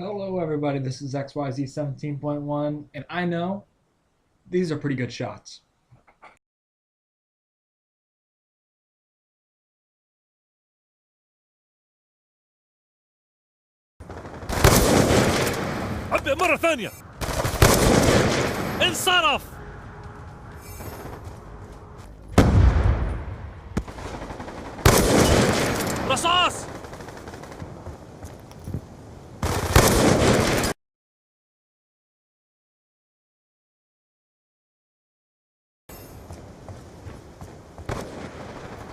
Hello, everybody. This is XYZ 17.1, and I know these are pretty good shots. عبئ مرة ثانية. انصرف. رصاص.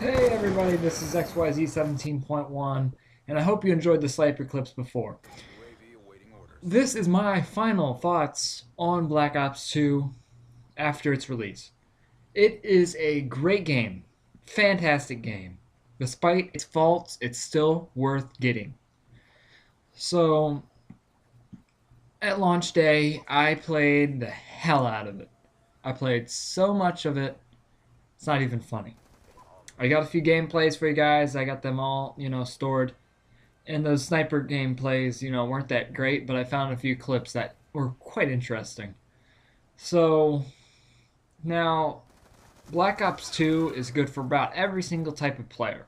Hey, everybody. This is XYZ 17.1, and I hope you enjoyed the sniper clips before. This is my final thoughts on Black Ops 2 after its release. It is a great game, fantastic game. Despite its faults, it's still worth getting. So, at launch day, I played the hell out of it. I played so much of it, it's not even funny. I got a few gameplays for you guys. I got them all, stored. And those sniper gameplays, weren't that great, but I found a few clips that were quite interesting. So, now, Black Ops 2 is good for about every single type of player.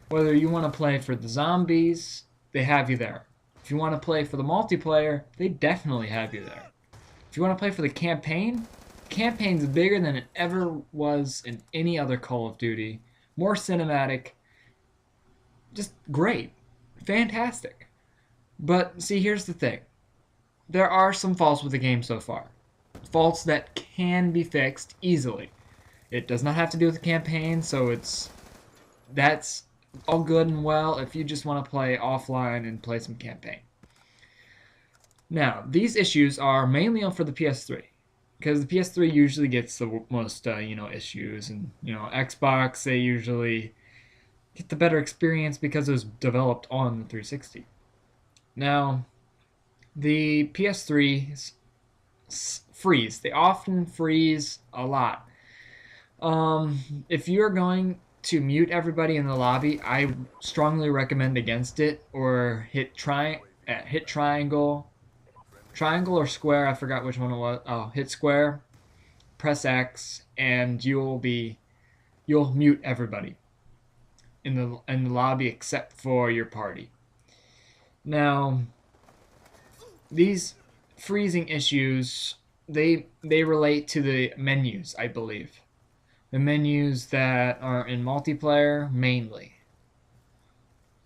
Whether you want to play for the zombies, they have you there. If you want to play for the multiplayer, they definitely have you there. If you want to play for the campaign's bigger than it ever was in any other Call of Duty. More cinematic, just great, fantastic. But see, here's the thing. There are some faults with the game so far. Faults that can be fixed easily. It does not have to do with the campaign, so that's all good and well if you just want to play offline and play some campaign. Now, these issues are mainly for the PS3, because the PS3 usually gets the most issues, and Xbox, they usually get the better experience because it was developed on the 360. Now, the PS3s freeze. They often freeze a lot. If you're going to mute everybody in the lobby, I strongly recommend against it, or hit triangle or square. I forgot which one it was. Oh, hit square, press X, and you'll mute everybody in the lobby except for your party. Now, these freezing issues, they relate to the menus, I believe. The menus that are in multiplayer mainly.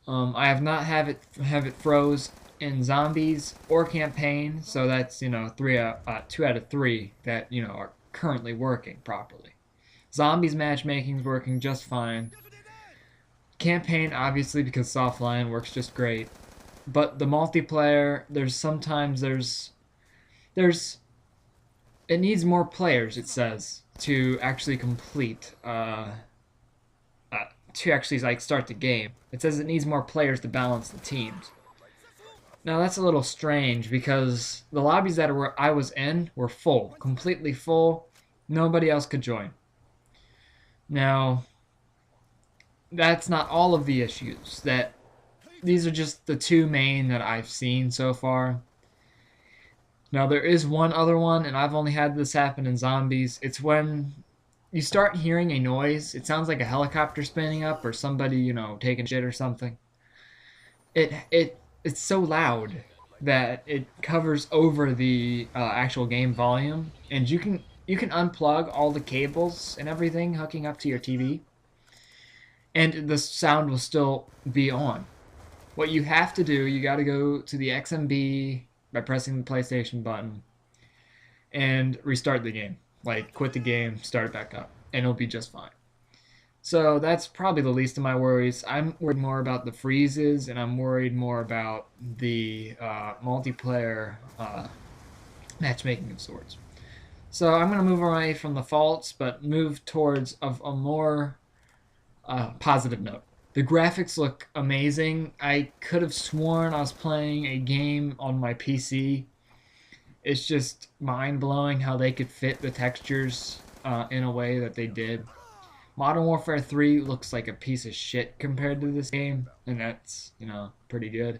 I have not have it froze in zombies or campaign, so that's 2 out of 3 that are currently working properly. Zombies matchmaking is working just fine. Campaign, obviously, because offline works just great. But the multiplayer, there's it needs more players, it says, to actually complete to actually like start the game. It says it needs more players to balance the teams. Now that's a little strange because the lobbies that I was in were full, completely full. Nobody else could join. Now, that's not all of the issues. These are just the two main that I've seen so far. Now there is one other one, and I've only had this happen in zombies. It's when you start hearing a noise. It sounds like a helicopter spinning up or somebody, taking shit or something. It's so loud that it covers over the actual game volume, and you can unplug all the cables and everything hooking up to your TV, and the sound will still be on. What you have to do, you got to go to the XMB by pressing the PlayStation button and restart the game. Like, quit the game, start it back up, and it'll be just fine. So that's probably the least of my worries. I'm worried more about the freezes, and I'm worried more about the multiplayer matchmaking of sorts. So I'm going to move away from the faults, but move towards a more positive note. The graphics look amazing. I could have sworn I was playing a game on my PC. It's just mind blowing how they could fit the textures in a way that they did. Modern Warfare 3 looks like a piece of shit compared to this game, and that's, pretty good.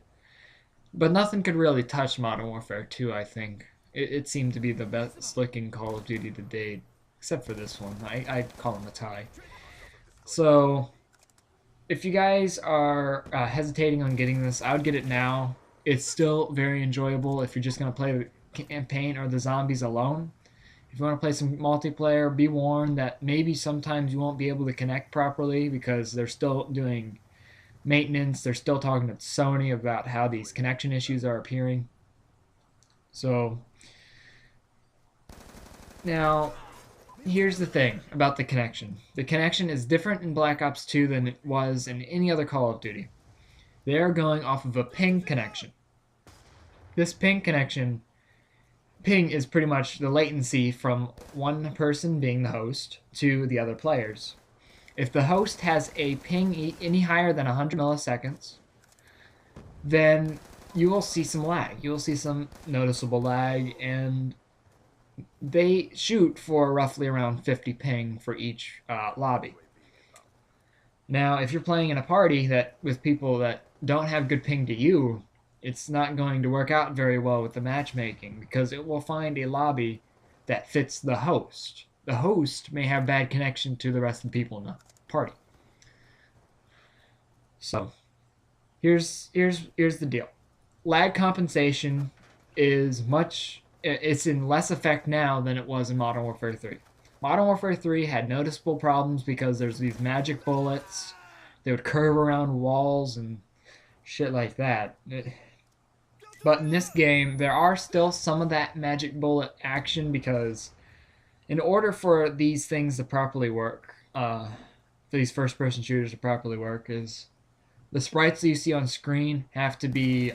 But nothing could really touch Modern Warfare 2, I think. It seemed to be the best looking Call of Duty to date, except for this one. I'd call them a tie. So, if you guys are hesitating on getting this, I would get it now. It's still very enjoyable if you're just going to play the campaign or the zombies alone. If you want to play some multiplayer, be warned that maybe sometimes you won't be able to connect properly because they're still doing maintenance. They're still talking to Sony about how these connection issues are appearing. So, now, here's the thing about the connection. The connection is different in Black Ops 2 than it was in any other Call of Duty. They are going off of a ping connection. This ping is pretty much the latency from one person being the host to the other players. If the host has a ping any higher than 100 milliseconds, then you will see some lag. You will see some noticeable lag, and they shoot for roughly around 50 ping for each lobby. Now, if you're playing in a party that with people that don't have good ping to you, it's not going to work out very well with the matchmaking because it will find a lobby that fits the host. The host may have bad connection to the rest of the people in the party. So, here's the deal. Lag compensation is it's in less effect now than it was in Modern Warfare 3. Modern Warfare 3 had noticeable problems because there's these magic bullets. They would curve around walls and shit like that. But in this game, there are still some of that magic bullet action because in order for these things to properly work, for these first-person shooters to properly work, is the sprites that you see on screen have to be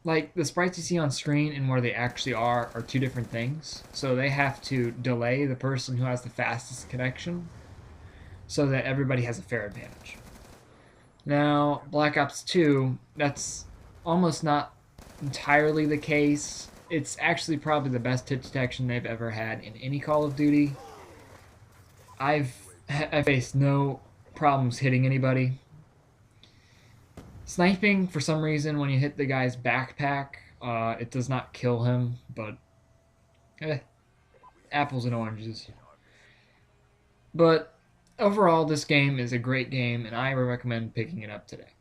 like the sprites you see on screen and where they actually are two different things. So they have to delay the person who has the fastest connection so that everybody has a fair advantage. Now, Black Ops 2, that's almost not entirely the case. It's actually probably the best hit detection they've ever had in any Call of Duty. I faced no problems hitting anybody. Sniping, for some reason, when you hit the guy's backpack, it does not kill him, but apples and oranges. But overall, this game is a great game, and I recommend picking it up today.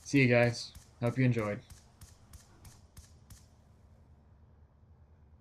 See you guys. Hope you enjoyed.